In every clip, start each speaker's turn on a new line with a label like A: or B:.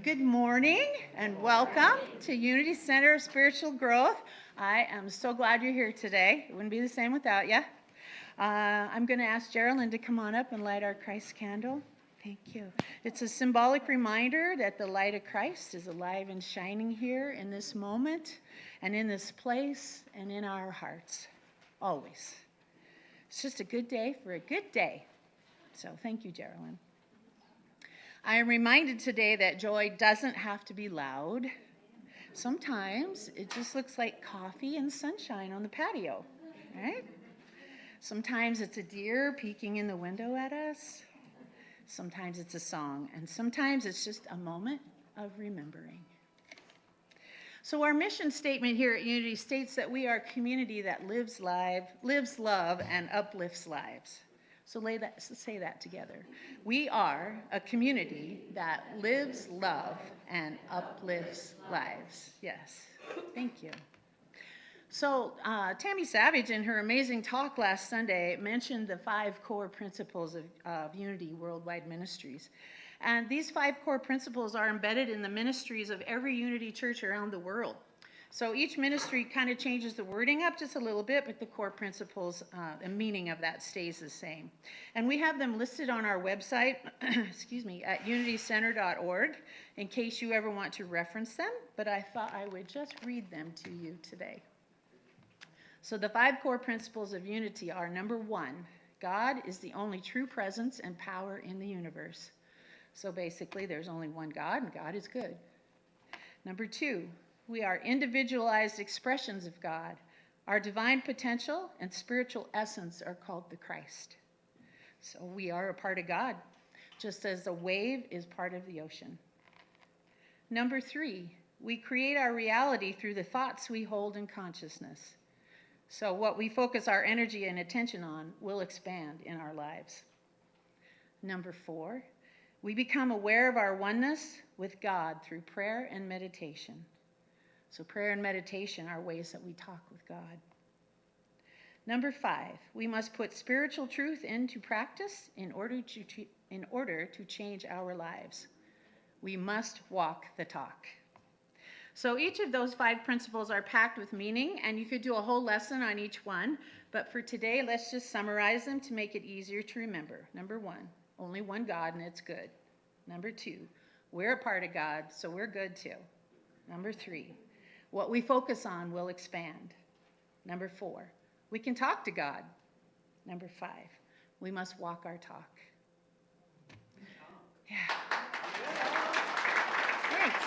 A: Good morning and welcome to Unity Center of Spiritual Growth. I am so glad you're here today. It wouldn't be the same without you. I'm going to ask Geraldine to come on up and light our Christ candle. Thank you. It's a symbolic reminder that the light of Christ is alive and shining here in this moment and in this place and in our hearts, always. It's just a good day for a good day. So thank you, Geraldine. I am reminded today that joy doesn't have to be loud. Sometimes it just looks like coffee and sunshine on the patio, right? Sometimes it's a deer peeking in the window at us. Sometimes it's a song, and sometimes it's just a moment of remembering. So our mission statement here at Unity states that we are a community that lives love, and uplifts lives. So say that together. We are a community that lives love and uplifts lives. Yes, thank you. So Tammy Savage, in her amazing talk last Sunday, mentioned the 5 core principles of Unity Worldwide Ministries. And these 5 core principles are embedded in the ministries of every Unity church around the world. So each ministry kind of changes the wording up just a little bit, but the core principles and meaning of that stays the same. And we have them listed on our website, at unitycenter.org, in case you ever want to reference them, but I thought I would just read them to you today. So the 5 core principles of unity are: number 1, God is the only true presence and power in the universe. So basically, there's only one God, and God is good. Number 2, we are individualized expressions of God. Our divine potential and spiritual essence are called the Christ. So we are a part of God, just as the wave is part of the ocean. Number 3, we create our reality through the thoughts we hold in consciousness. So what we focus our energy and attention on will expand in our lives. Number 4, we become aware of our oneness with God through prayer and meditation. So prayer and meditation are ways that we talk with God. Number 5, we must put spiritual truth into practice in order to change our lives. We must walk the talk. So each of those 5 principles are packed with meaning, and you could do a whole lesson on each one, but for today, let's just summarize them to make it easier to remember. Number 1, only one God, and it's good. Number 2, we're a part of God, so we're good too. Number 3, what we focus on will expand. Number 4, we can talk to God. Number 5, we must walk our talk. Yeah. Thanks.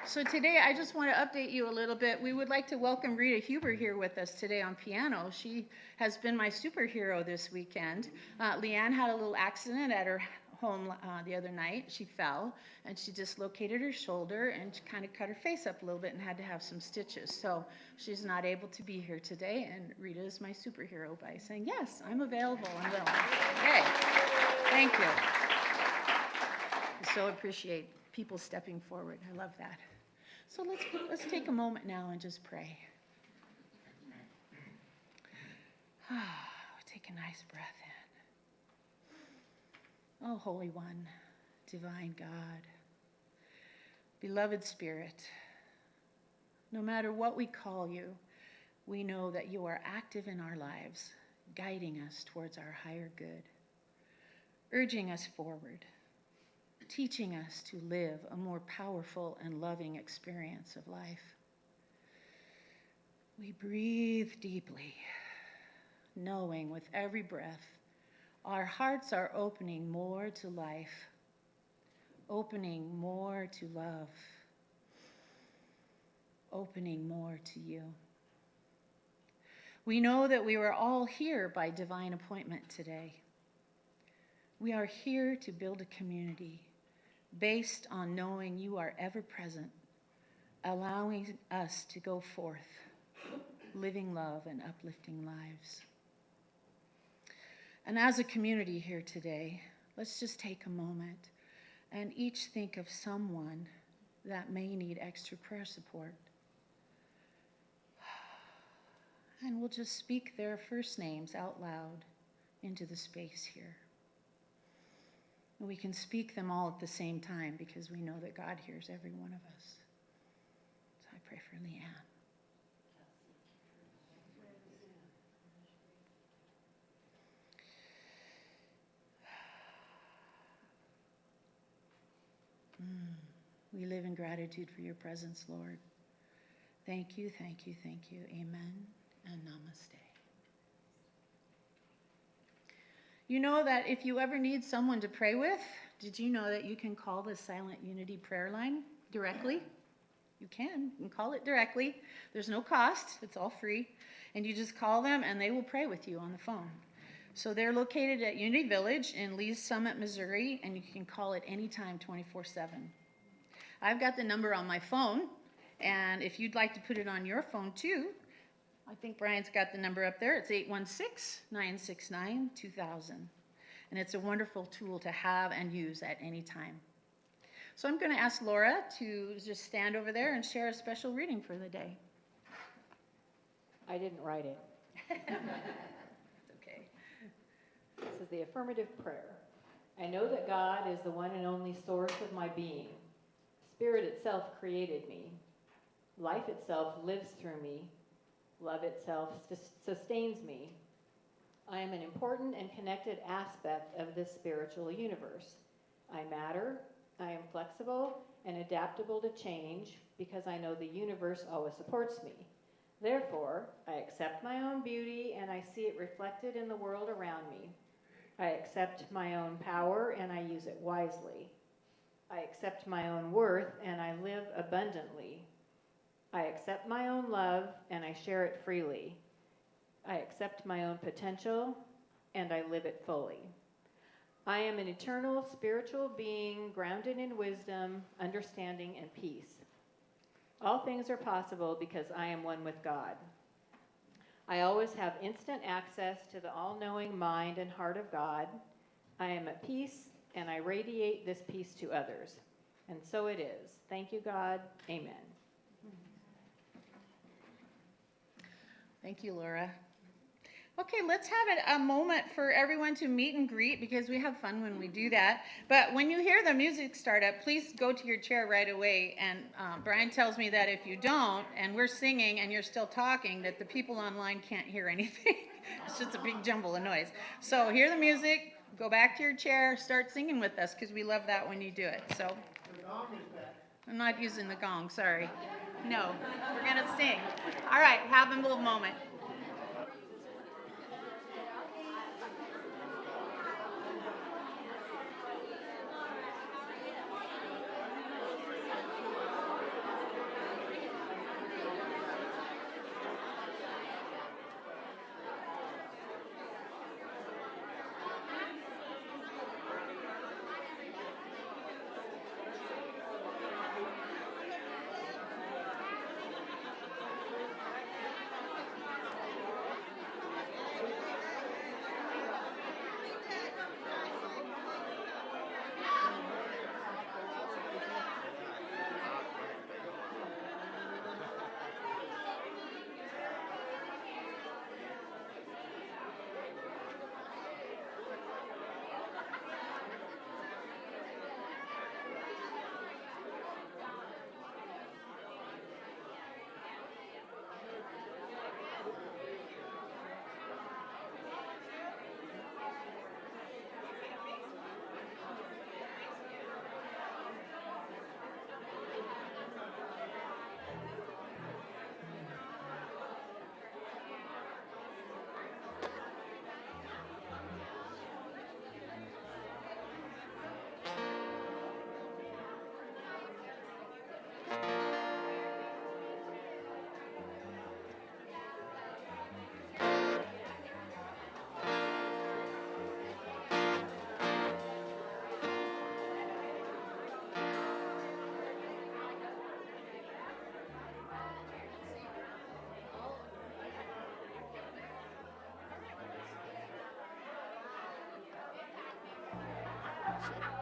A: So today I just want to update you a little bit. We would like to welcome Rita Huber here with us today on piano. She has been my superhero this weekend. Leanne had a little accident at her home the other night. She fell and she dislocated her shoulder and she kind of cut her face up a little bit and had to have some stitches. So she's not able to be here today, and Rita is my superhero by saying, yes, I'm available and willing. Okay, thank you. I so appreciate people stepping forward. I love that. So let's take a moment now and just pray. Take a nice breath in. Oh, Holy One, Divine God, beloved Spirit, no matter what we call you, we know that you are active in our lives, guiding us towards our higher good, urging us forward, teaching us to live a more powerful and loving experience of life. We breathe deeply, knowing with every breath our hearts are opening more to life, opening more to love, opening more to you. We know that we were all here by divine appointment today. We are here to build a community based on knowing you are ever present, allowing us to go forth, living love and uplifting lives. And as a community here today, let's just take a moment and each think of someone that may need extra prayer support. And we'll just speak their first names out loud into the space here. And we can speak them all at the same time because we know that God hears every one of us. So I pray for Leanne. We live in gratitude for your presence, Lord. Thank you, thank you, thank you. Amen and namaste. You know that if you ever need someone to pray with, did you know that you can call the Silent Unity prayer line directly? You can call it directly. There's no cost. It's all free. And you just call them and they will pray with you on the phone. So they're located at Unity Village in Lee's Summit, Missouri, and you can call it anytime 24/7. I've got the number on my phone, and if you'd like to put it on your phone too, I think Brian's got the number up there. It's 816-969-2000. And it's a wonderful tool to have and use at any time. So I'm going to ask Laura to just stand over there and share a special reading for the day.
B: I didn't write it.
A: It's okay.
B: This is the affirmative prayer. I know that God is the one and only source of my being. Spirit itself created me. Life itself lives through me. Love itself sustains me. I am an important and connected aspect of this spiritual universe. I matter, I am flexible and adaptable to change because I know the universe always supports me. Therefore, I accept my own beauty and I see it reflected in the world around me. I accept my own power and I use it wisely. I accept my own worth and I live abundantly. I accept my own love and I share it freely. I accept my own potential and I live it fully. I am an eternal spiritual being grounded in wisdom, understanding, and peace. All things are possible because I am one with God. I always have instant access to the all-knowing mind and heart of God. I am at peace and I radiate this peace to others. And so it is. Thank you, God. Amen.
A: Thank you, Laura. Okay, let's have a moment for everyone to meet and greet because we have fun when we do that. But when you hear the music start up, please go to your chair right away. And Brian tells me that if you don't, and we're singing and you're still talking, that the people online can't hear anything. It's just a big jumble of noise. So hear the music, go back to your chair, start singing with us because we love that when you do it. So I'm not using the gong, sorry. No, we're going to sing. All right, have a little moment.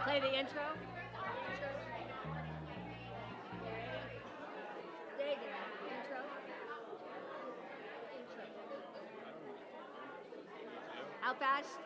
C: Play the intro. There you go. Intro. How fast?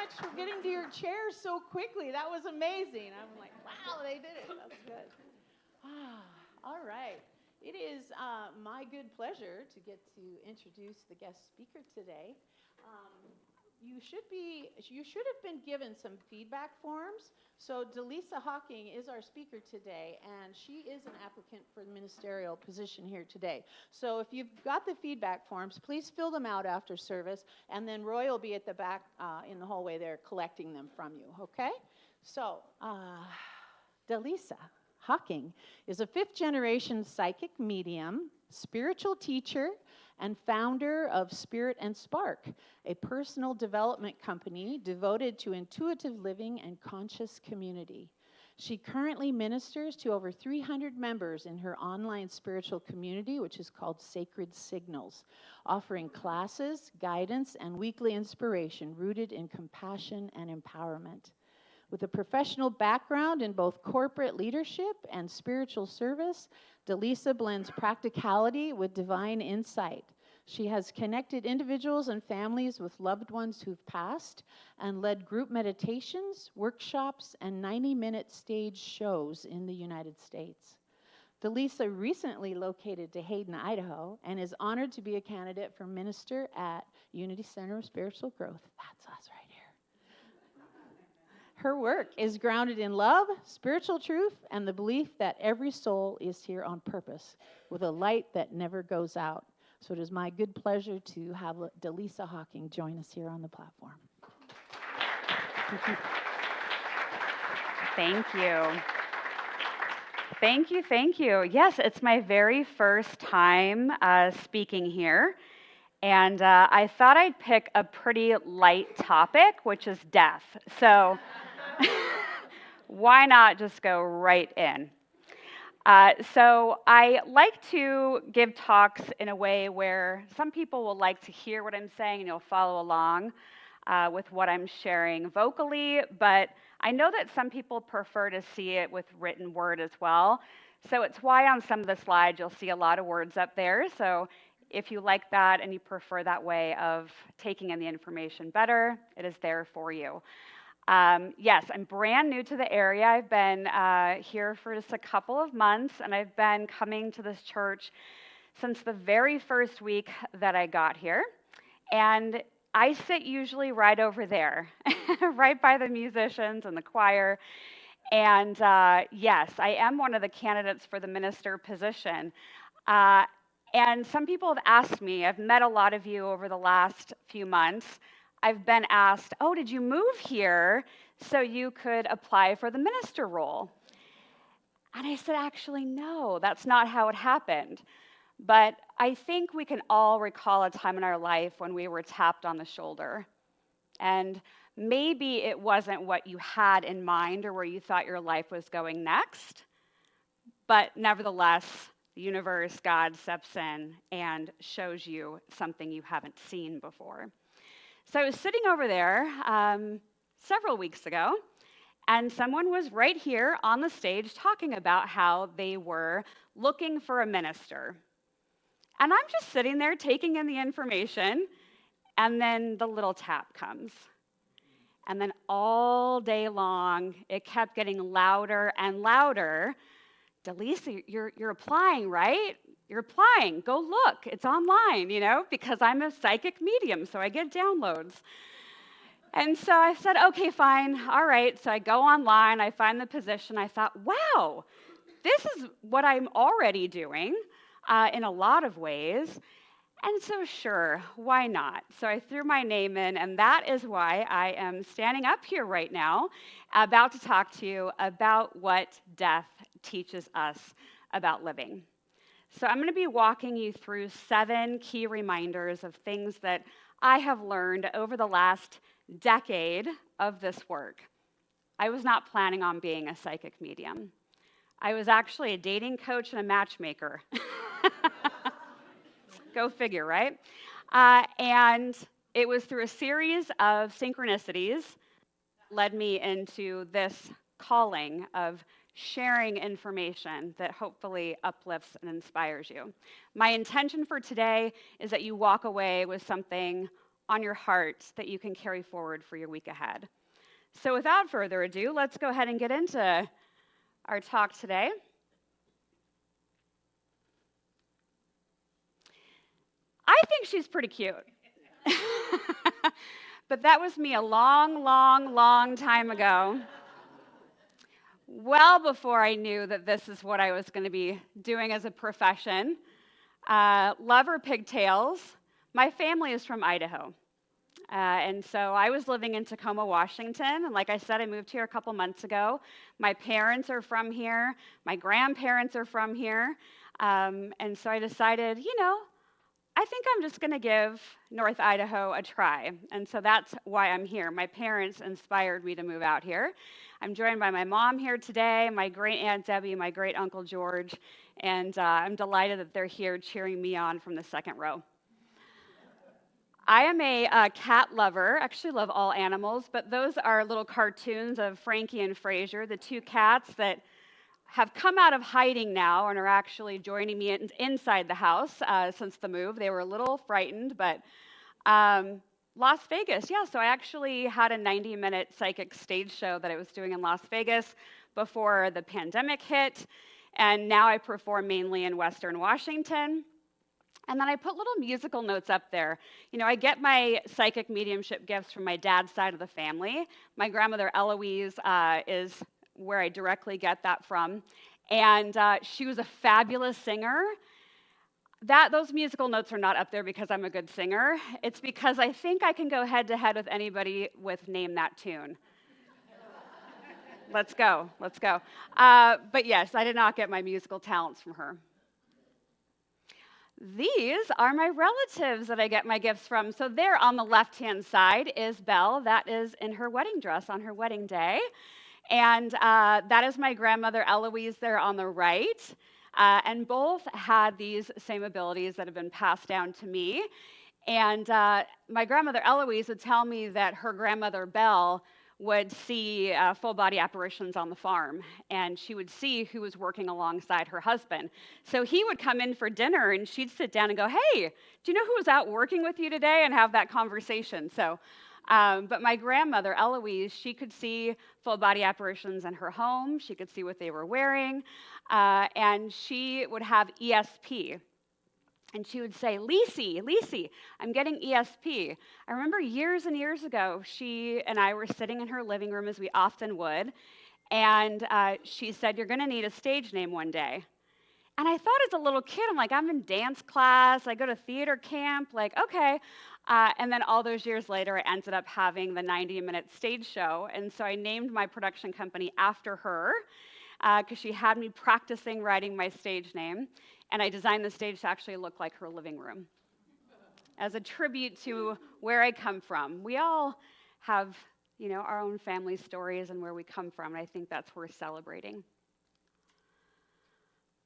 A: much for getting to your chairs so quickly. That was amazing. I'm like, wow, they did it. That's good. All right. It is my good pleasure to get to introduce the guest speaker today. You should have been given some feedback forms. So Dallisa Hawking is our speaker today, and she is an applicant for the ministerial position here today. So if you've got the feedback forms, please fill them out after service, and then Roy will be at the back in the hallway there collecting them from you, okay? So, Dallisa Hawking is a fifth-generation psychic medium, spiritual teacher, and founder of Spirit and Spark, a personal development company devoted to intuitive living and conscious community. She currently ministers to over 300 members in her online spiritual community, which is called Sacred Signals, offering classes, guidance, and weekly inspiration rooted in compassion and empowerment. With a professional background in both corporate leadership and spiritual service, Dallisa blends practicality with divine insight. She has connected individuals and families with loved ones who've passed and led group meditations, workshops, and 90-minute stage shows in the United States. Dallisa recently located to Hayden, Idaho, and is honored to be a candidate for minister at Unity Center of Spiritual Growth. That's us right here. Her work is grounded in love, spiritual truth, and the belief that every soul is here on purpose, with a light that never goes out. So it is my good pleasure to have Dallisa Hawking join us here on the platform.
D: Thank you. Thank you, thank you. Yes, it's my very first time speaking here. And I thought I'd pick a pretty light topic, which is death. So why not just go right in? So I like to give talks in a way where some people will like to hear what I'm saying and you'll follow along with what I'm sharing vocally, but I know that some people prefer to see it with written word as well. So it's why on some of the slides you'll see a lot of words up there. So if you like that and you prefer that way of taking in the information better, it is there for you. Yes, I'm brand new to the area. I've been here for just a couple of months, and I've been coming to this church since the very first week that I got here. And I sit usually right over there, right by the musicians and the choir. And yes, I am one of the candidates for the minister position. And some people have asked me, I've met a lot of you over the last few months. I've been asked, oh, did you move here so you could apply for the minister role? And I said, actually, no, that's not how it happened. But I think we can all recall a time in our life when we were tapped on the shoulder. And maybe it wasn't what you had in mind or where you thought your life was going next. But nevertheless, the universe, God steps in and shows you something you haven't seen before. So I was sitting over there several weeks ago, and someone was right here on the stage talking about how they were looking for a minister. And I'm just sitting there taking in the information, and then the little tap comes. And then all day long, it kept getting louder and louder. Dallisa, you're applying, right? You're applying. Go look. It's online, because I'm a psychic medium, so I get downloads. And so I said, okay, fine. All right. So I go online. I find the position. I thought, wow, this is what I'm already doing in a lot of ways. And so sure, why not? So I threw my name in, and that is why I am standing up here right now, about to talk to you about what death teaches us about living. So I'm going to be walking you through 7 key reminders of things that I have learned over the last decade of this work. I was not planning on being a psychic medium. I was actually a dating coach and a matchmaker. Go figure, right? And it was through a series of synchronicities that led me into this calling of sharing information that hopefully uplifts and inspires you. My intention for today is that you walk away with something on your heart that you can carry forward for your week ahead. So without further ado, let's go ahead and get into our talk today. I think she's pretty cute. But that was me a long, long, long time ago. Well before I knew that this is what I was going to be doing as a profession. Love her pigtails. My family is from Idaho. And so I was living in Tacoma, Washington. And like I said, I moved here a couple months ago. My parents are from here. My grandparents are from here. And so I decided, I think I'm just going to give North Idaho a try. And so that's why I'm here. My parents inspired me to move out here. I'm joined by my mom here today, my great Aunt Debbie, my great Uncle George, and I'm delighted that they're here cheering me on from the second row. I am a cat lover. Actually love all animals, but those are little cartoons of Frankie and Frazier, the two cats that have come out of hiding now and are actually joining me inside the house since the move. They were a little frightened, but Las Vegas, yeah, so I actually had a 90-minute psychic stage show that I was doing in Las Vegas before the pandemic hit, and now I perform mainly in Western Washington. And then I put little musical notes up there. I get my psychic mediumship gifts from my dad's side of the family. My grandmother Eloise is where I directly get that from. And she was a fabulous singer. Those musical notes are not up there because I'm a good singer. It's because I think I can go head-to-head with anybody with Name That Tune. Let's go. But yes, I did not get my musical talents from her. These are my relatives that I get my gifts from. So there on the left-hand side is Belle. That is in her wedding dress on her wedding day. And that is my grandmother Eloise there on the right. And both had these same abilities that have been passed down to me. And my grandmother Eloise would tell me that her grandmother Belle would see full-body apparitions on the farm, and she would see who was working alongside her husband. So he would come in for dinner, and she'd sit down and go, "Hey, do you know who was out working with you today?" and have that conversation. So, but my grandmother, Eloise, she could see full-body apparitions in her home. She could see what they were wearing, and she would have ESP. And she would say, Lisi, I'm getting ESP. I remember years and years ago, she and I were sitting in her living room, as we often would, and she said, "You're going to need a stage name one day." And I thought as a little kid, I'm like, I'm in dance class, I go to theater camp, like, okay. And then all those years later, I ended up having the 90-minute stage show, and so I named my production company after her, because she had me practicing writing my stage name. And I designed the stage to actually look like her living room as a tribute to where I come from. We all have, our own family stories and where we come from, and I think that's worth celebrating.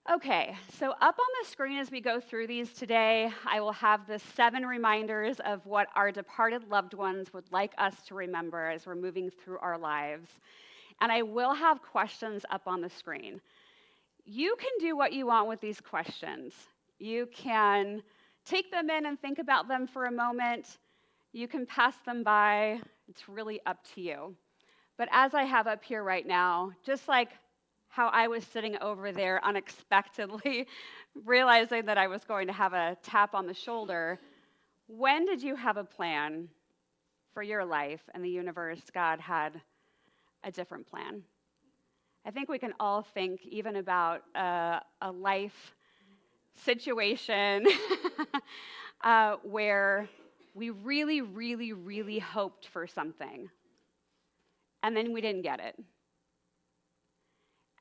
D: Okay, so up on the screen as we go through these today, I will have the 7 reminders of what our departed loved ones would like us to remember as we're moving through our lives. And I will have questions up on the screen. You can do what you want with these questions. You can take them in and think about them for a moment. You can pass them by. It's really up to you. But as I have up here right now, just like how I was sitting over there unexpectedly, realizing that I was going to have a tap on the shoulder, when did you have a plan for your life and the universe? God had a different plan. I think we can all think even about a life situation where we really, really, really hoped for something, and then we didn't get it.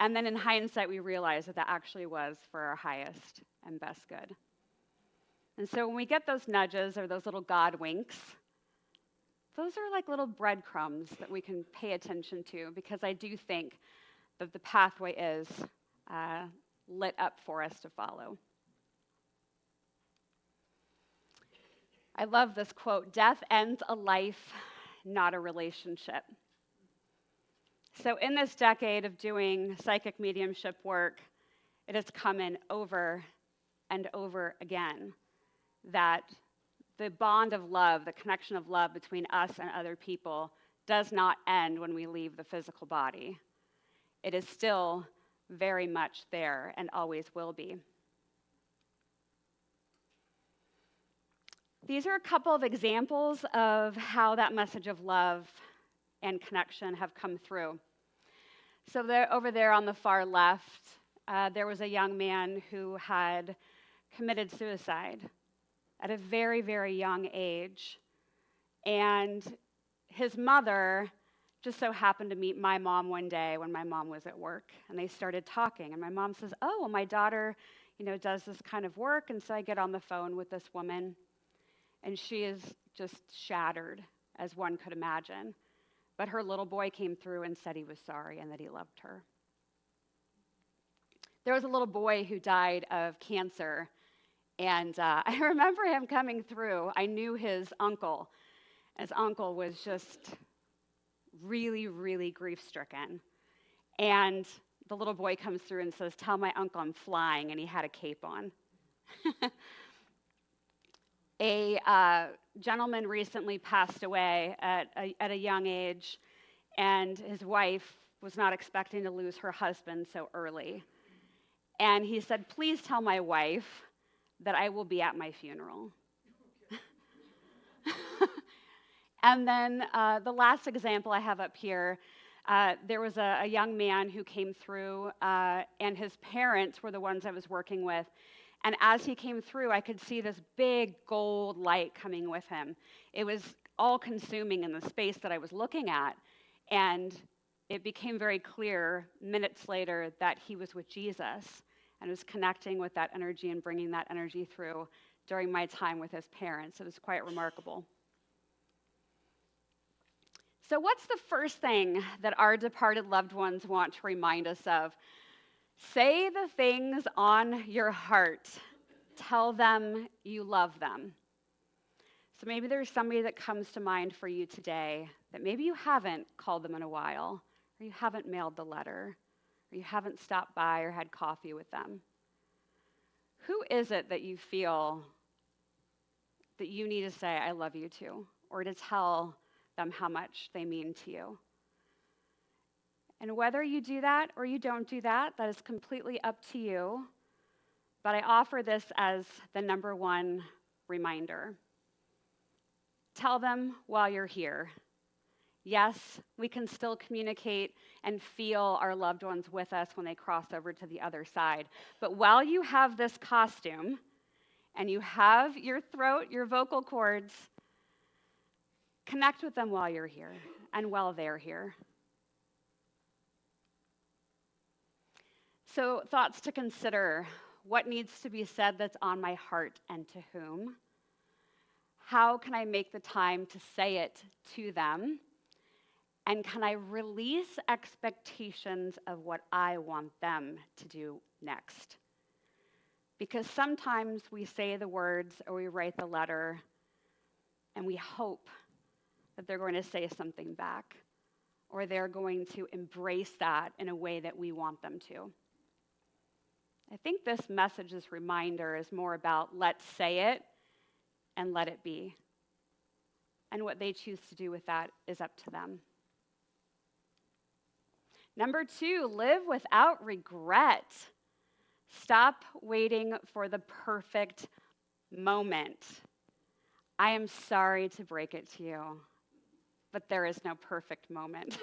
D: And then in hindsight, we realized that actually was for our highest and best good. And so when we get those nudges or those little God winks, those are like little breadcrumbs that we can pay attention to, because I do think that the pathway is lit up for us to follow. I love this quote: "Death ends a life, not a relationship." So in this decade of doing psychic mediumship work, it has come in over and over again that the bond of love, the connection of love between us and other people does not end when we leave the physical body. It is still very much there and always will be. These are a couple of examples of how that message of love and connection have come through. So over there on the far left, there was a young man who had committed suicide at a very, very young age. And his mother just so happened to meet my mom one day when my mom was at work. And they started talking. And my mom says, oh, well, my daughter, does this kind of work. And so I get on the phone with this woman. And she is just shattered, as one could imagine. But her little boy came through and said he was sorry and that he loved her. There was a little boy who died of cancer. And I remember him coming through. I knew his uncle. His uncle was just really, really grief-stricken. And the little boy comes through and says, tell my uncle I'm flying, and he had a cape on. A gentleman recently passed away at a young age, and his wife was not expecting to lose her husband so early. And he said, please tell my wife that I will be at my funeral. And then the last example I have up here, there was a young man who came through, and his parents were the ones I was working with. And as he came through, I could see this big gold light coming with him. It was all-consuming in the space that I was looking at. And it became very clear minutes later that he was with Jesus and was connecting with that energy and bringing that energy through during my time with his parents. It was quite remarkable. So what's the first thing that our departed loved ones want to remind us of? Say the things on your heart. Tell them you love them. So maybe there's somebody that comes to mind for you today that maybe you haven't called them in a while, or you haven't mailed the letter, or you haven't stopped by or had coffee with them. Who is it that you feel that you need to say, I love you to, or to tell them how much they mean to you? And whether you do that or you don't do that, that is completely up to you. But I offer this as the number one reminder. Tell them while you're here. Yes, we can still communicate and feel our loved ones with us when they cross over to the other side. But while you have this costume and you have your throat, your vocal cords, connect with them while you're here and while they're here. So, thoughts to consider. What needs to be said that's on my heart and to whom? How can I make the time to say it to them? And can I release expectations of what I want them to do next? Because sometimes we say the words or we write the letter and we hope that they're going to say something back or they're going to embrace that in a way that we want them to. I think this message, this reminder, is more about let's say it and let it be. And what they choose to do with that is up to them. Number 2, live without regret. Stop waiting for the perfect moment. I am sorry to break it to you, but there is no perfect moment.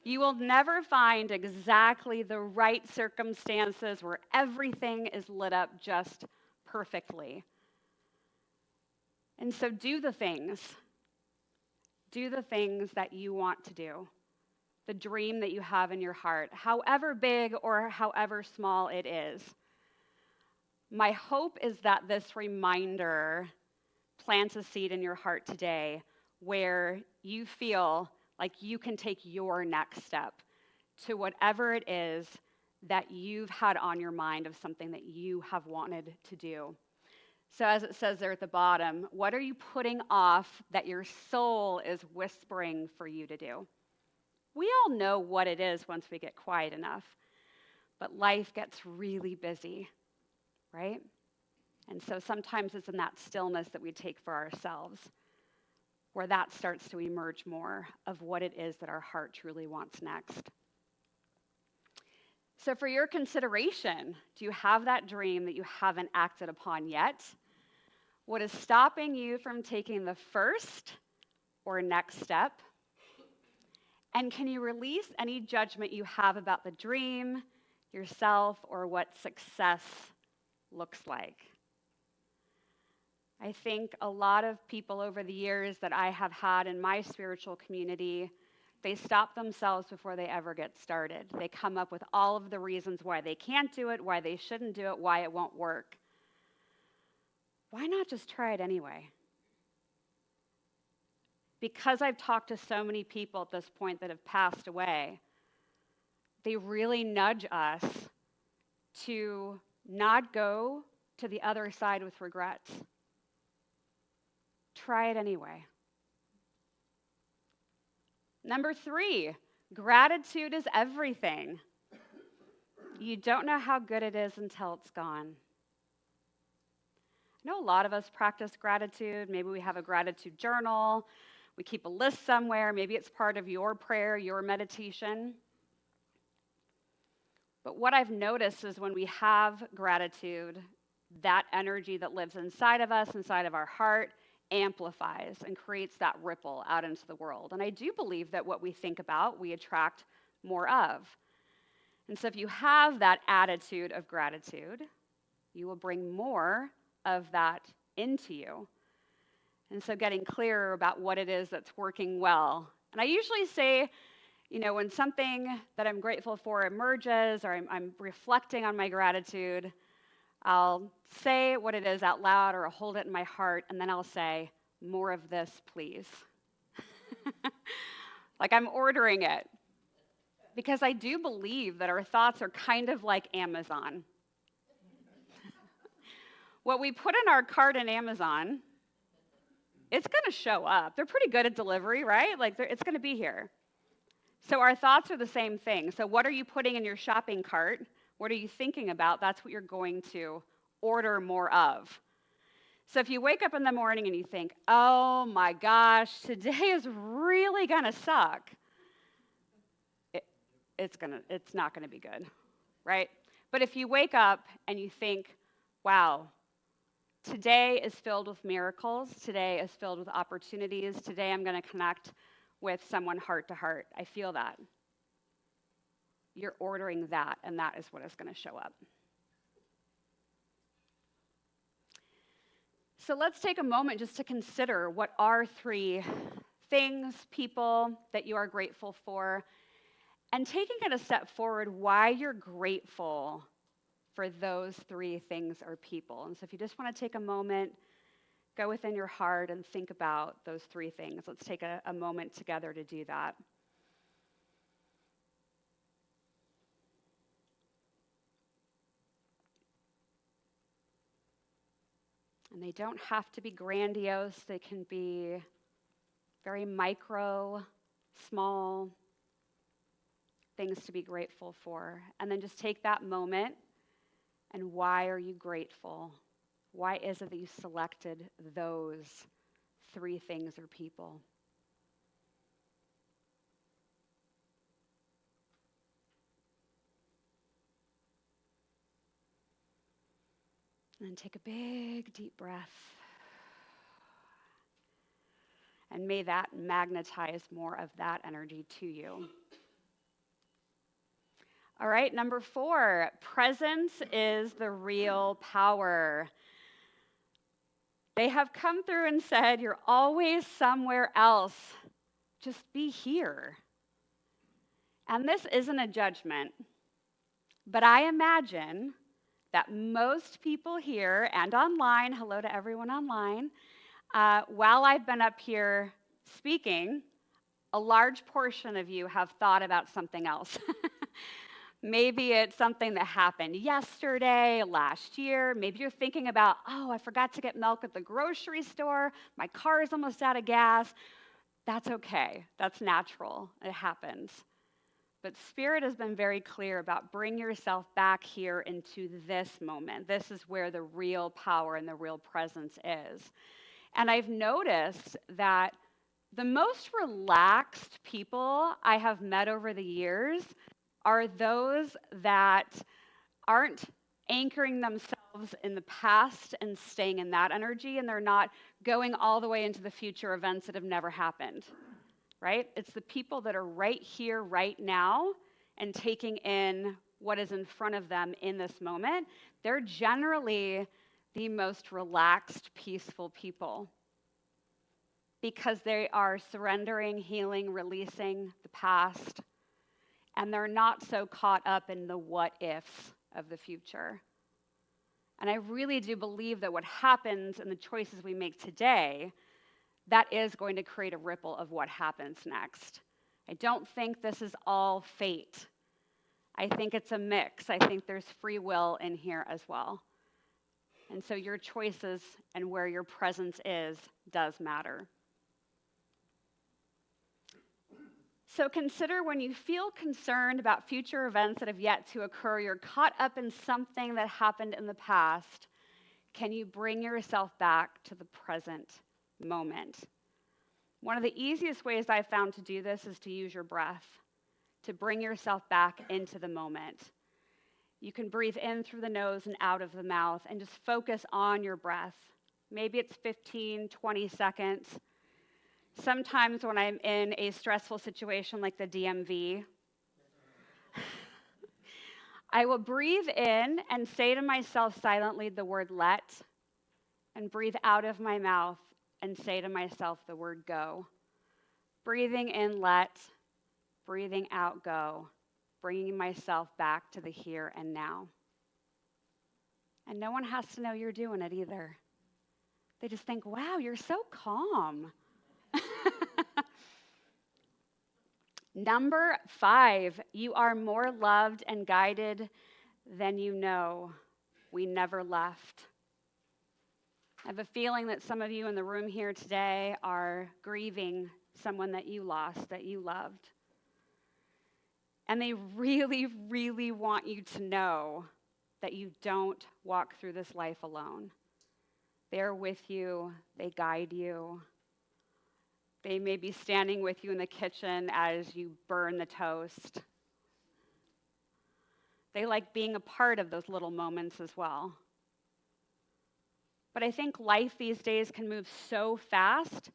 D: You will never find exactly the right circumstances where everything is lit up just perfectly. And so do the things. Do the things that you want to do. The dream that you have in your heart, however big or however small it is. My hope is that this reminder plants a seed in your heart today where you feel like you can take your next step to whatever it is that you've had on your mind of something that you have wanted to do. So as it says there at the bottom, what are you putting off that your soul is whispering for you to do? We all know what it is once we get quiet enough, but life gets really busy, right? And so sometimes it's in that stillness that we take for ourselves where that starts to emerge more of what it is that our heart truly wants next. So for your consideration, do you have that dream that you haven't acted upon yet? What is stopping you from taking the first or next step? And can you release any judgment you have about the dream, yourself, or what success looks like? I think a lot of people over the years that I have had in my spiritual community, they stop themselves before they ever get started. They come up with all of the reasons why they can't do it, why they shouldn't do it, why it won't work. Why not just try it anyway? Because I've talked to so many people at this point that have passed away, they really nudge us to not go to the other side with regrets. Try it anyway. Number 3, gratitude is everything. You don't know how good it is until it's gone. I know a lot of us practice gratitude. Maybe we have a gratitude journal. We keep a list somewhere. Maybe it's part of your prayer, your meditation. But what I've noticed is when we have gratitude, that energy that lives inside of us, inside of our heart, amplifies and creates that ripple out into the world. And I do believe that what we think about, we attract more of. And so if you have that attitude of gratitude, you will bring more of that into you. And so getting clearer about what it is that's working well. And I usually say, when something that I'm grateful for emerges or I'm reflecting on my gratitude, I'll say what it is out loud or I'll hold it in my heart, and then I'll say, more of this, please. Like I'm ordering it. Because I do believe that our thoughts are kind of like Amazon. What we put in our cart in Amazon, it's going to show up. They're pretty good at delivery, right? It's going to be here. So our thoughts are the same thing. So what are you putting in your shopping cart? What are you thinking about? That's what you're going to order more of. So if you wake up in the morning and you think, oh my gosh, today is really going to suck, it's not going to be good, right? But if you wake up and you think, wow, today is filled with miracles, today is filled with opportunities, today I'm going to connect with someone heart to heart, I feel that. You're ordering that, and that is what is going to show up. So let's take a moment just to consider what are 3 things, people that you are grateful for, and taking it a step forward, why you're grateful for those 3 things or people. And so if you just want to take a moment, go within your heart and think about those 3 things. Let's take a moment together to do that. And they don't have to be grandiose. They can be very micro, small things to be grateful for. And then just take that moment and why are you grateful? Why is it that you selected those 3 things or people? And then take a big, deep breath. And may that magnetize more of that energy to you. All right, number 4, presence is the real power. They have come through and said, you're always somewhere else. Just be here. And this isn't a judgment, but I imagine that most people here and online, hello to everyone online, while I've been up here speaking, a large portion of you have thought about something else. Maybe it's something that happened yesterday, last year. Maybe you're thinking about, oh, I forgot to get milk at the grocery store. My car is almost out of gas. That's okay. That's natural. It happens. but Spirit has been very clear about bring yourself back here into this moment. This is where the real power and the real presence is. And I've noticed that the most relaxed people I have met over the years are those that aren't anchoring themselves in the past and staying in that energy, and they're not going all the way into the future events that have never happened, right? It's the people that are right here, right now, and taking in what is in front of them in this moment. They're generally the most relaxed, peaceful people because they are surrendering, healing, releasing the past, and they're not so caught up in the what ifs of the future. And I really do believe that what happens in the choices we make today, that is going to create a ripple of what happens next. I don't think this is all fate. I think it's a mix. I think there's free will in here as well. And so your choices and where your presence is does matter. So consider when you feel concerned about future events that have yet to occur, you're caught up in something that happened in the past, can you bring yourself back to the present moment? One of the easiest ways I've found to do this is to use your breath, to bring yourself back into the moment. You can breathe in through the nose and out of the mouth and just focus on your breath. Maybe it's 15, 20 seconds. Sometimes when I'm in a stressful situation like the DMV, I will breathe in and say to myself silently the word let, and breathe out of my mouth and say to myself the word go. Breathing in let, breathing out go, bringing myself back to the here and now. And no one has to know you're doing it either. They just think, wow, you're so calm. Number 5, you are more loved and guided than you know. We never left. I have a feeling that some of you in the room here today are grieving someone that you lost, that you loved. And they really, really want you to know that you don't walk through this life alone. They're with you, they guide you. They may be standing with you in the kitchen as you burn the toast. They like being a part of those little moments as well. But I think life these days can move so fast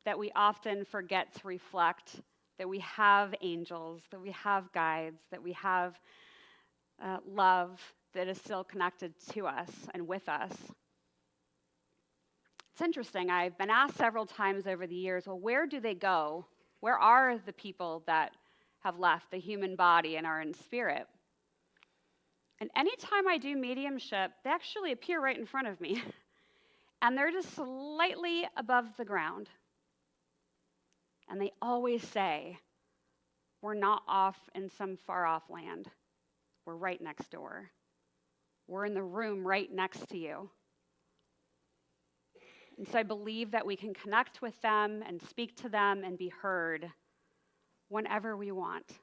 D: that we often forget to reflect that we have angels, that we have guides, that we have love that is still connected to us and with us. It's interesting. I've been asked several times over the years, well, where do they go? Where are the people that have left the human body and are in spirit? And anytime I do mediumship, they actually appear right in front of me. And they're just slightly above the ground. And they always say, we're not off in some far off land. We're right next door. We're in the room right next to you. And so I believe that we can connect with them and speak to them and be heard whenever we want.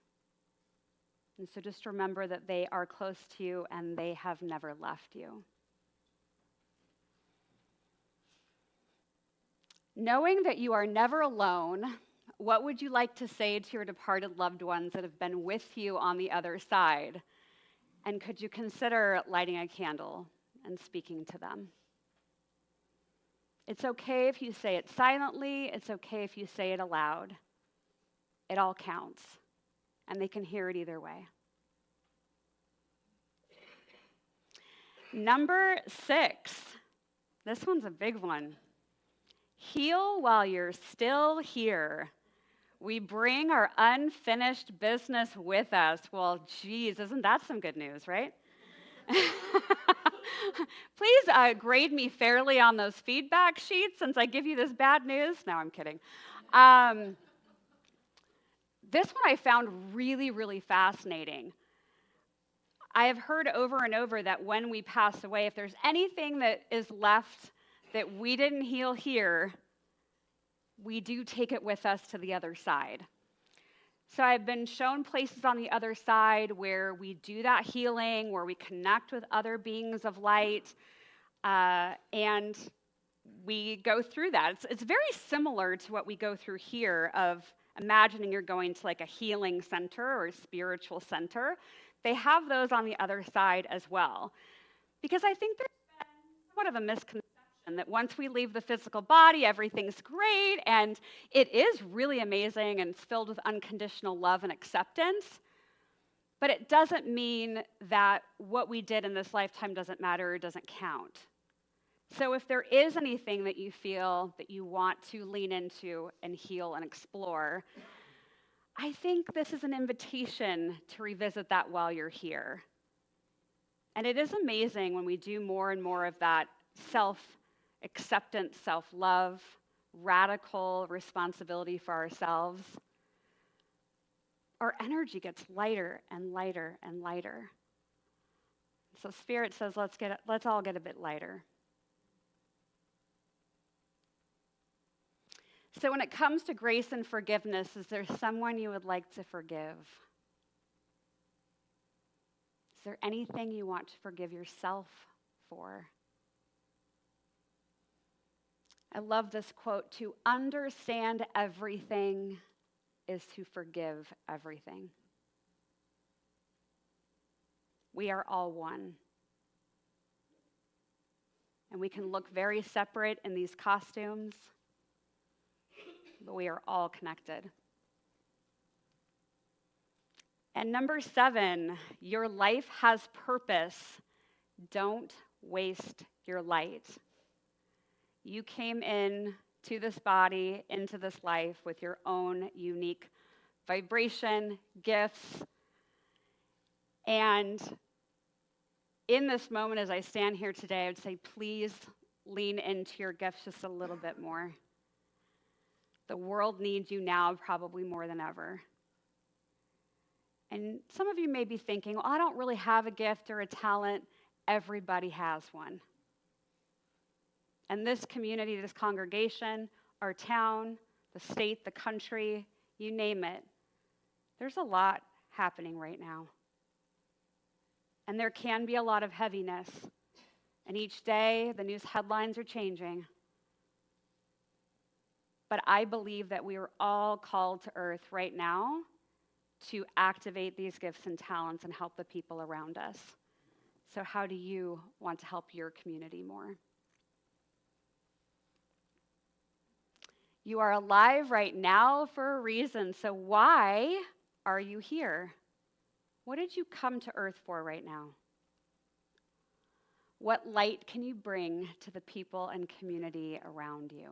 D: And so just remember that they are close to you and they have never left you. Knowing that you are never alone, what would you like to say to your departed loved ones that have been with you on the other side? And could you consider lighting a candle and speaking to them? It's okay if you say it silently. It's okay if you say it aloud. It all counts, and they can hear it either way. Number 6, this one's a big one. Heal while you're still here. We bring our unfinished business with us. Well, geez, isn't that some good news, right? Please grade me fairly on those feedback sheets since I give you this bad news. No, I'm kidding. This one I found really, really fascinating. I have heard over and over that when we pass away, if there's anything that is left that we didn't heal here, we do take it with us to the other side. So I've been shown places on the other side where we do that healing, where we connect with other beings of light, and we go through that. It's very similar to what we go through here of imagining you're going to like a healing center or a spiritual center. They have those on the other side as well. Because I think there's been somewhat of a misconception that once we leave the physical body, everything's great, and it is really amazing and it's filled with unconditional love and acceptance. But it doesn't mean that what we did in this lifetime doesn't matter or doesn't count. So if there is anything that you feel that you want to lean into and heal and explore, I think this is an invitation to revisit that while you're here. And it is amazing when we do more and more of that self-acceptance, self-love, radical responsibility for ourselves. Our energy gets lighter and lighter and lighter. So Spirit says, let's all get a bit lighter. So when it comes to grace and forgiveness, is there someone you would like to forgive? Is there anything you want to forgive yourself for? I love this quote, to understand everything is to forgive everything. We are all one. And we can look very separate in these costumes, but we are all connected. And number 7, your life has purpose. Don't waste your light. You came in to this body, into this life with your own unique vibration, gifts. And in this moment, as I stand here today, I would say, please lean into your gifts just a little bit more. The world needs you now probably more than ever. And some of you may be thinking, well, I don't really have a gift or a talent. Everybody has one. And this community, this congregation, our town, the state, the country, you name it, there's a lot happening right now. And there can be a lot of heaviness. And each day, the news headlines are changing. But I believe that we are all called to earth right now to activate these gifts and talents and help the people around us. So how do you want to help your community more? You are alive right now for a reason. So why are you here? What did you come to earth for right now? What light can you bring to the people and community around you?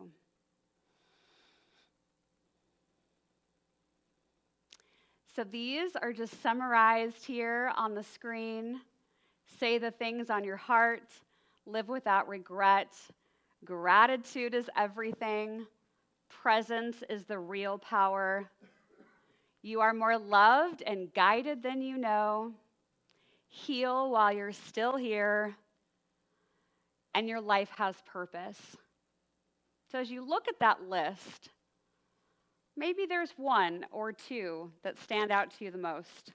D: So these are just summarized here on the screen. Say the things on your heart. Live without regret. Gratitude is everything. Presence is the real power. You are more loved and guided than you know. Heal while you're still here. And your life has purpose. So as you look at that list, maybe there's one or two that stand out to you the most.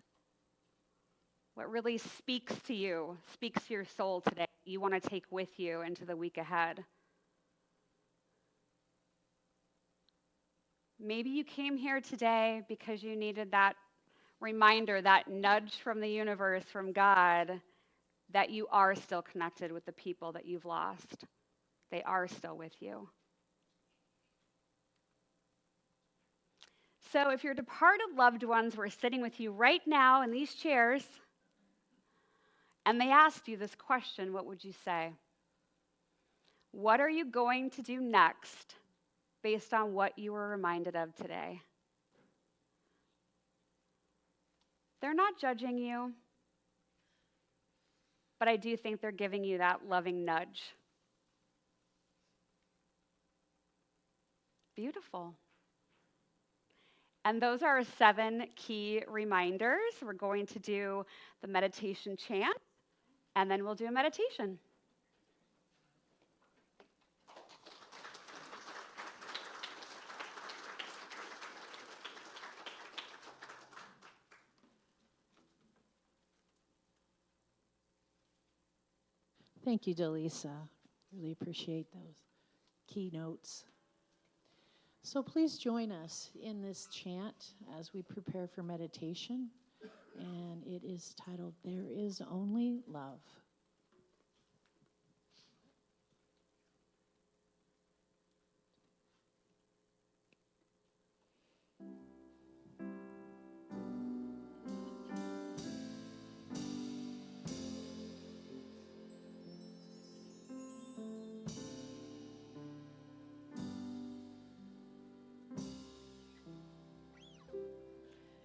D: What really speaks to you, speaks to your soul today, you want to take with you into the week ahead. Maybe you came here today because you needed that reminder, that nudge from the universe, from God, that you are still connected with the people that you've lost. They are still with you. So if your departed loved ones were sitting with you right now in these chairs, and they asked you this question, what would you say? What are you going to do next based on what you were reminded of today? They're not judging you, but I do think they're giving you that loving nudge. Beautiful. And those are our 7 key reminders. We're going to do the meditation chant, and then we'll do a meditation.
E: Thank you, Dallisa. Really appreciate those keynotes. So please join us in this chant as we prepare for meditation. And it is titled, There Is Only Love.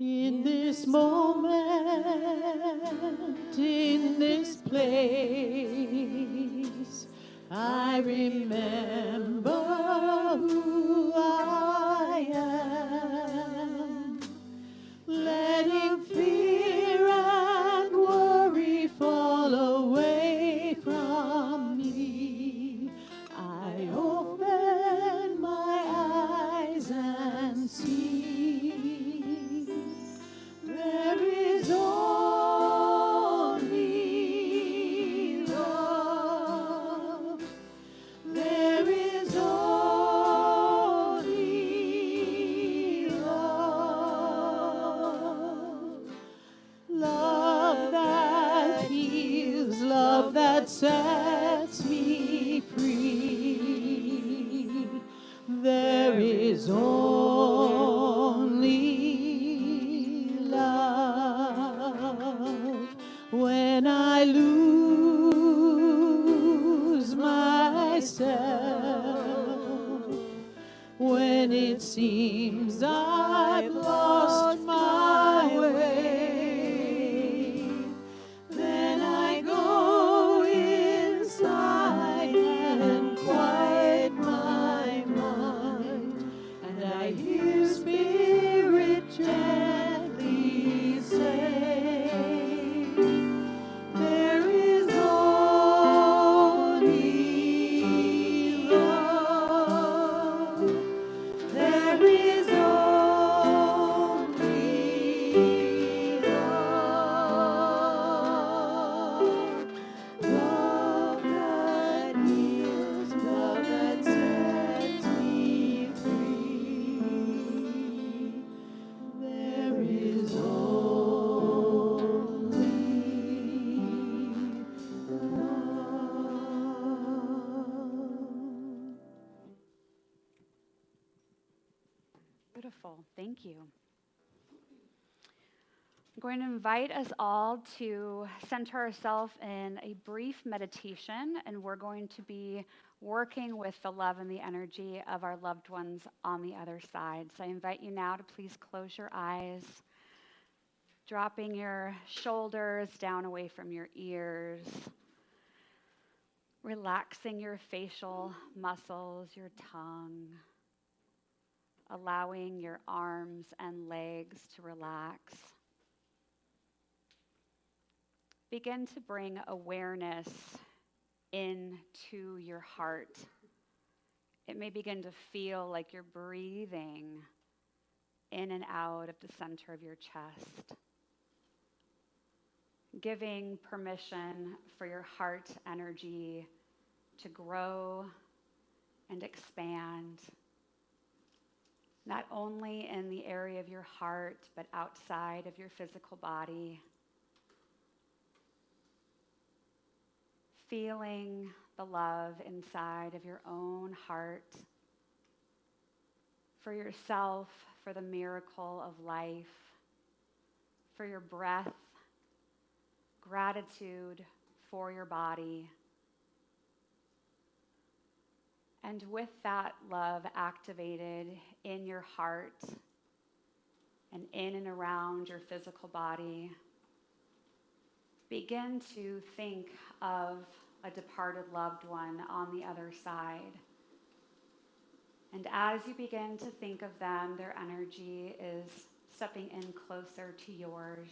E: In this moment, in this place, I remember who I am, letting fear and worry fall away from me. I open my eyes and see. There is only love. There is only love. Love that heals, love that sets me free. There is only love. When I lose myself, when it seems I've lost my way, then I go inside and quiet my mind, and I hear Spirit gently say, there is only love. There is only love. Love that heals, love that sets me free. There is only love.
D: Beautiful. Thank you. I'm going to invite us all to center ourselves in a brief meditation, and we're going to be working with the love and the energy of our loved ones on the other side. So I invite you now to please close your eyes, dropping your shoulders down away from your ears, relaxing your facial muscles, your tongue, allowing your arms and legs to relax. Begin to bring awareness into your heart. It may begin to feel like you're breathing in and out of the center of your chest, giving permission for your heart energy to grow and expand, not only in the area of your heart, but outside of your physical body. Feeling the love inside of your own heart for yourself, for the miracle of life, for your breath, gratitude for your body. And with that love activated in your heart and in and around your physical body, begin to think of a departed loved one on the other side. And as you begin to think of them, their energy is stepping in closer to yours,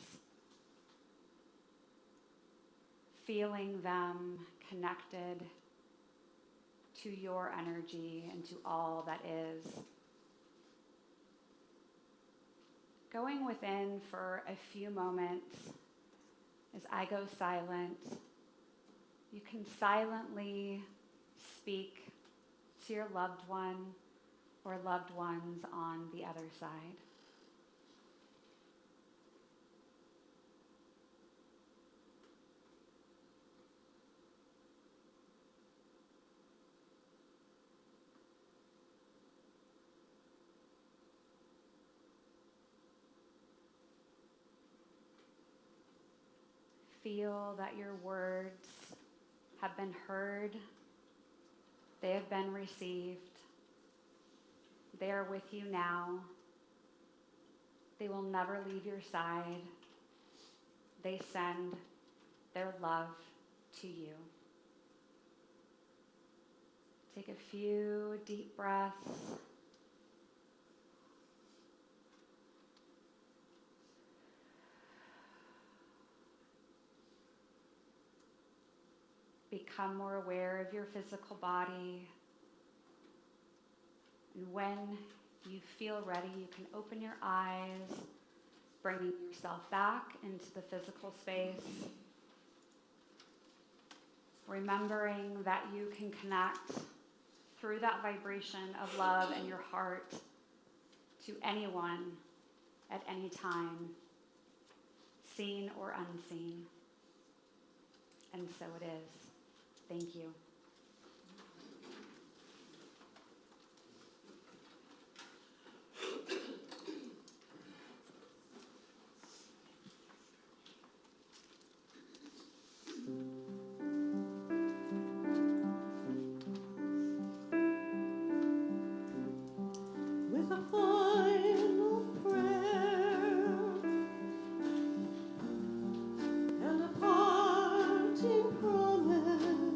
D: feeling them connected to your energy and to all that is. Going within for a few moments as I go silent, You can silently speak to your loved one or loved ones on the other side. Feel that your words have been heard, they have been received, they are with you now, they will never leave your side, they send their love to you. Take a few deep breaths. Become more aware of your physical body. And when you feel ready, you can open your eyes, bringing yourself back into the physical space. Remembering that you can connect through that vibration of love in your heart to anyone at any time, seen or unseen. And so it is. Thank you.
F: With a final prayer and a parting promise,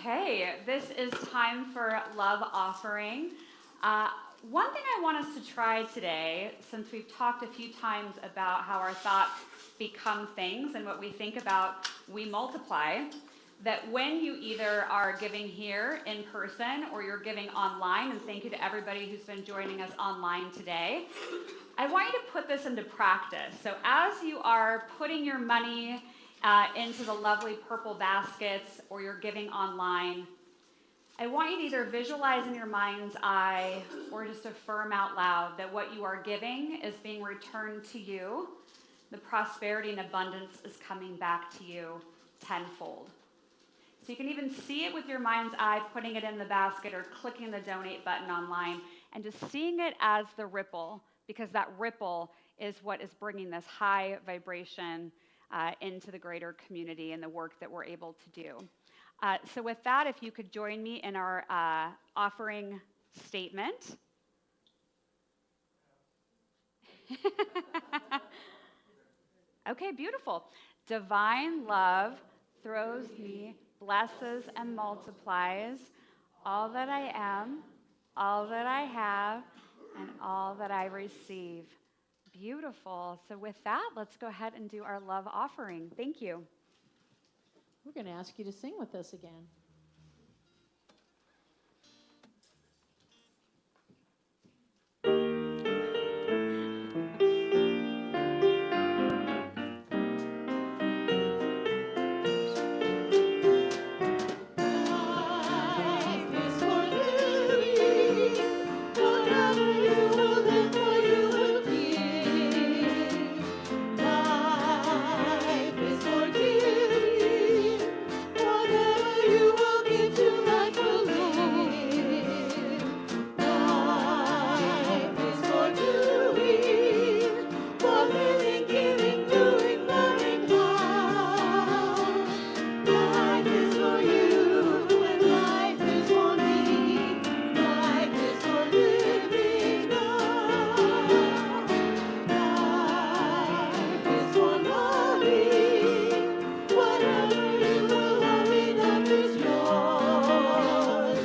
D: Okay, this is time for love offering. One thing I want us to try today, since we've talked a few times about how our thoughts become things and what we think about, we multiply, that when you either are giving here in person or you're giving online, and thank you to everybody who's been joining us online today, I want you to put this into practice. So as you are putting your money into the lovely purple baskets or you're giving online, I want you to either visualize in your mind's eye or just affirm out loud that what you are giving is being returned to you. The prosperity and abundance is coming back to you tenfold. So you can even see it with your mind's eye, putting it in the basket or clicking the donate button online and just seeing it as the ripple, because that ripple is what is bringing this high vibration into the greater community and the work that we're able to do. So with that, if you could join me in our offering statement. Okay, beautiful. Divine love throws me, blesses, and multiplies all that I am, all that I have, and all that I receive. Beautiful. So with that, let's go ahead and do our love offering. Thank you.
E: We're going to ask you to sing with us again.
F: Life is for living. Whatever you will live for, you will give. Life is for giving. Whatever you will give to life will live. Life is for doing, for living, giving, doing, learning how. Life is for you, and life is for me. Life is for living now. Life is for loving. Whatever you will love, enough is yours.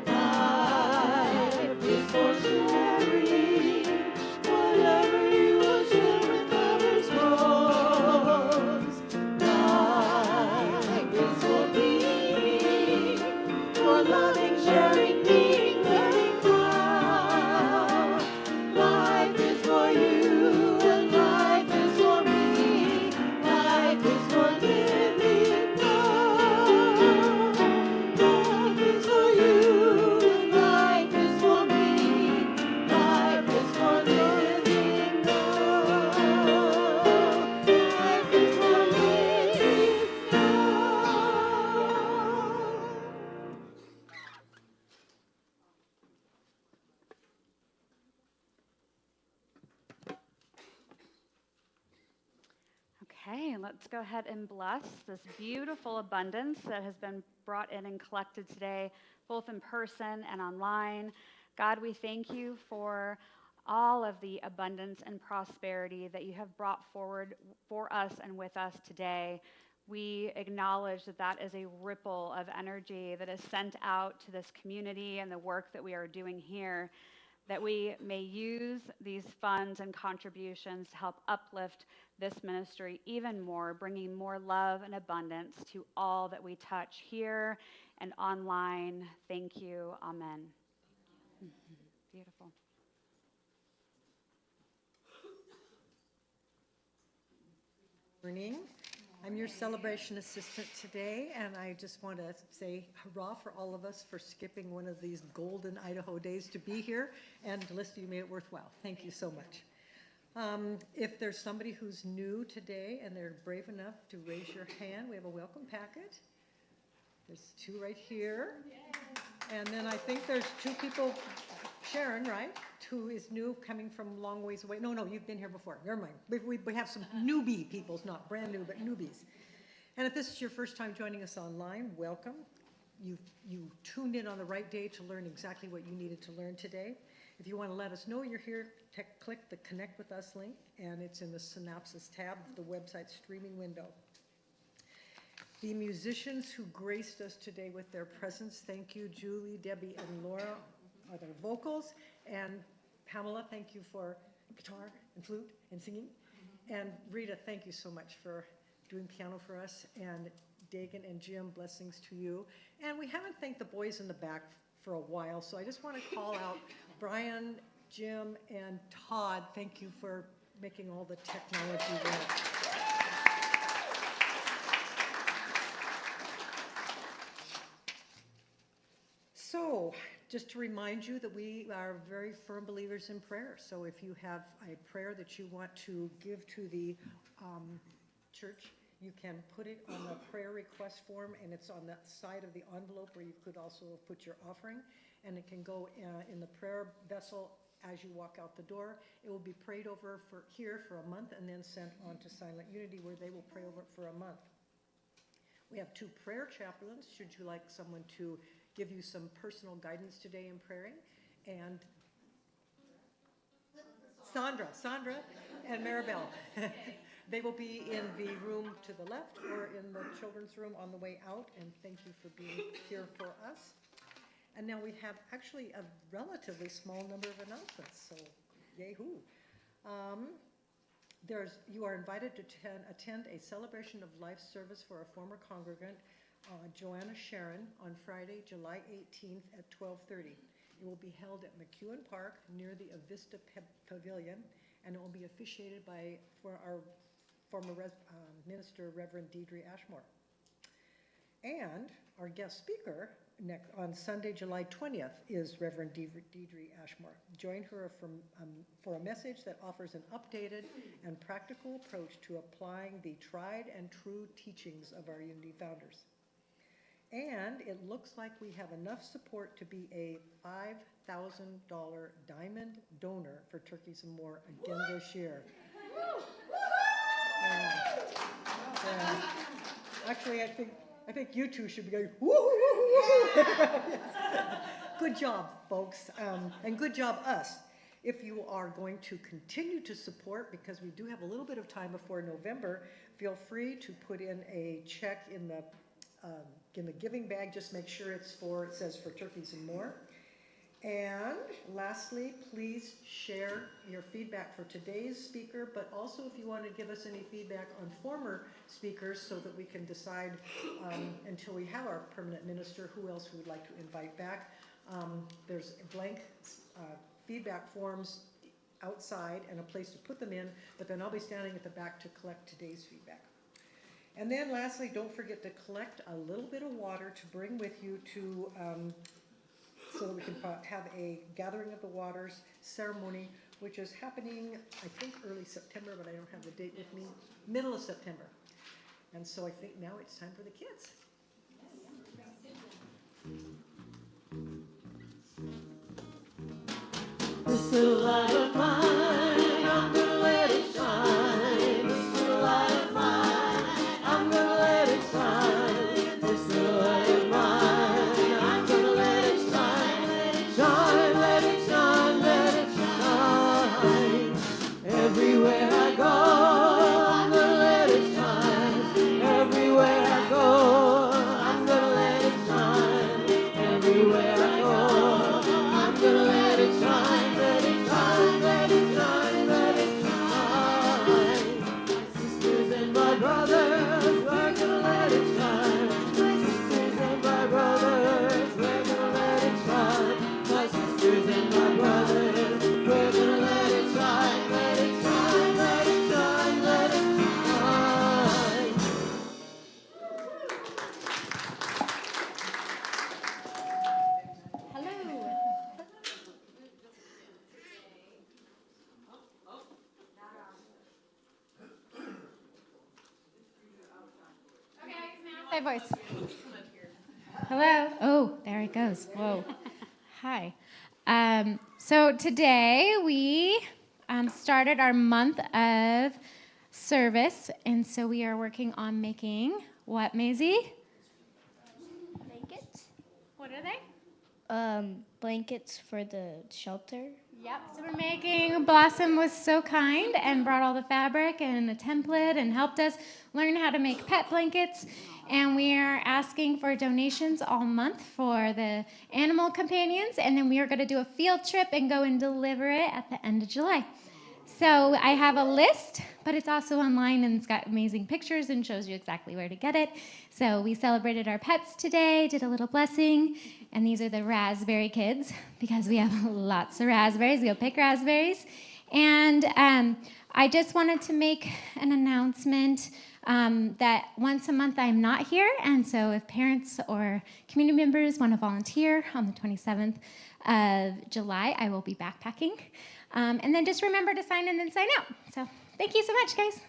F: Life is for sharing. Whatever you will share with others grows. Life is for being, for loving, sharing, being, learning how. Life is for you, and life is for me. Life is for living now. Life is for you, and life is for me. Life is for living now. Life is for living now.
D: Okay, let's go ahead and bless this beautiful abundance that has been brought in and collected today, both in person and online. God, we thank you for all of the abundance and prosperity that you have brought forward for us and with us today. We acknowledge that that is a ripple of energy that is sent out to this community and the work that we are doing here, that we may use these funds and contributions to help uplift this ministry even more, bringing more love and abundance to all that we touch here and online. Thank you. Amen. Beautiful.
G: Morning. I'm your celebration assistant today, and I just want to say hurrah for all of us for skipping one of these golden Idaho days to be here, and Dallisa, you made it worthwhile. Thank you so much. If there's somebody who's new today and they're brave enough to raise your hand, we have a welcome packet. There's two right here. And then I think there's two people, Sharon, right, who is new, coming from long ways away. No, you've been here before. Never mind. We have some newbie people, not brand new, but newbies. And if this is your first time joining us online, welcome. You tuned in on the right day to learn exactly what you needed to learn today. If you want to let us know you're here, click the Connect with Us link, and it's in the Synopsis tab of the website streaming window. The musicians who graced us today with their presence, thank you, Julie, Debbie, and Laura, are their vocals. And Pamela, thank you for guitar and flute and singing. And Rita, thank you so much for doing piano for us. And Dagan and Jim, blessings to you. And we haven't thanked the boys in the back for a while, so I just want to call out Brian, Jim, and Todd. Thank you for making all the technology work. So, just to remind you that we are very firm believers in prayer. So if you have a prayer that you want to give to the church, you can put it on the prayer request form, and it's on that side of the envelope where you could also put your offering, and it can go in the prayer vessel as you walk out the door. It will be prayed over here for a month and then sent on to Silent Unity, where they will pray over it for a month. We have 2 prayer chaplains, should you like someone to give you some personal guidance today in praying. And Sandra and Maribel. They will be in the room to the left or in the children's room on the way out, and thank you for being here for us. And now we have actually a relatively small number of announcements, so yay-hoo. You are invited to attend a celebration of life service for a former congregant, Joanna Sharon, on Friday, July 18th at 12:30. It will be held at McEwen Park near the Avista Pavilion, and it will be officiated for our former minister, Reverend Deidre Ashmore. And our guest speaker on Sunday, July 20th, is Reverend Deidre Ashmore. Join her for a message that offers an updated and practical approach to applying the tried and true teachings of our Unity founders. And it looks like we have enough support to be a $5,000 diamond donor for Turkeys and More again this year. Yeah. Actually, I think you two should be going, woo, woo, woo, woo. Good job, folks, and good job, us. If you are going to continue to support, because we do have a little bit of time before November, feel free to put in a check in the giving bag. Just make sure it says for Turkeys and More. And lastly, please share your feedback for today's speaker, but also if you want to give us any feedback on former speakers so that we can decide until we have our permanent minister who else we would like to invite back. There's blank feedback forms outside and a place to put them in, but then I'll be standing at the back to collect today's feedback. And then lastly, don't forget to collect a little bit of water to bring with you to so that we can have a Gathering of the Waters ceremony, which is happening, I think, early September, but I don't have the date with me, middle of September. And so I think now it's time for the kids.
F: This little light of mine, I'm gonna let it shine. This little light of mine, I'm gonna let it shine. This little light of mine, I'm gonna let it shine. Let it shine, let it shine, let it shine. Everywhere I go, I'm gonna let it shine. Everywhere I go, I'm gonna let it shine. Everywhere I go, I'm gonna let it shine.
H: My voice. Hello. Oh, there it goes. Whoa. Hi. So today we started our month of service, and so we are working on making what, Maisie?
C: Blankets?
H: What are they?
C: Blankets for the shelter.
H: Yep, so we're making, Blossom was so kind and brought all the fabric and a template and helped us learn how to make pet blankets. And we are asking for donations all month for the animal companions. And then we are going to do a field trip and go and deliver it at the end of July. So I have a list, but it's also online and it's got amazing pictures and shows you exactly where to get it. So we celebrated our pets today, did a little blessing, and these are the raspberry kids because we have lots of raspberries. Go pick raspberries. And I just wanted to make an announcement that once a month I'm not here, and so if parents or community members want to volunteer on the 27th of July, I will be backpacking. And then just remember to sign in and sign out. So thank you so much, guys.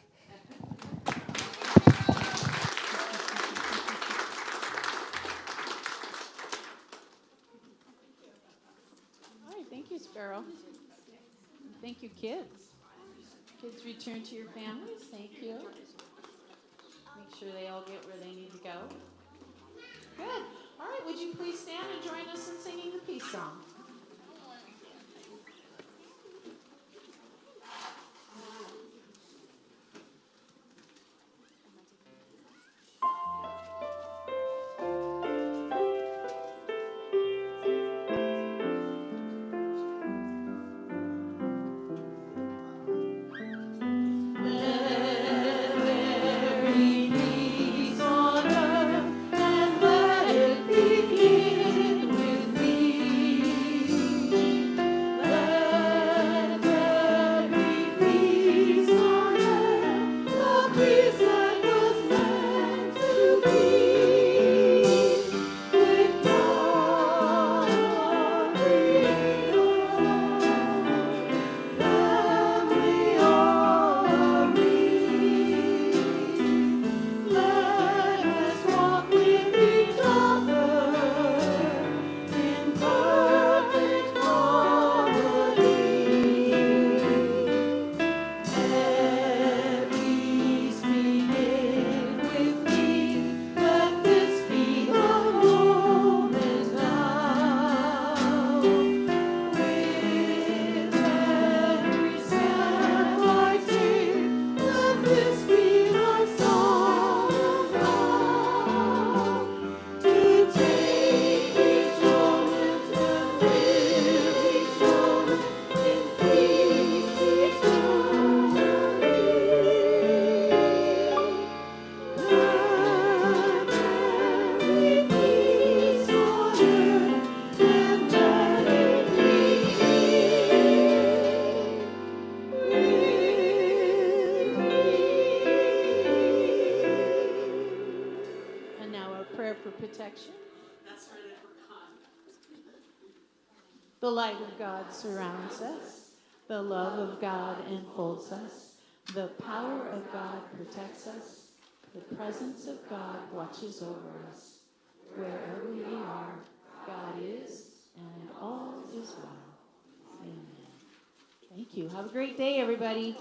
E: All right, thank you, Sparrow. And thank you, kids. Kids return to your families. Thank you. Make sure they all get where they need to go. Good. All right, would you please stand and join us in singing the peace song? Protection. The light of God surrounds us. The love of God enfolds us. The power of God protects us. The presence of God watches over us. Wherever we are, God is, and all is well. Amen. Thank you. Have a great day, everybody.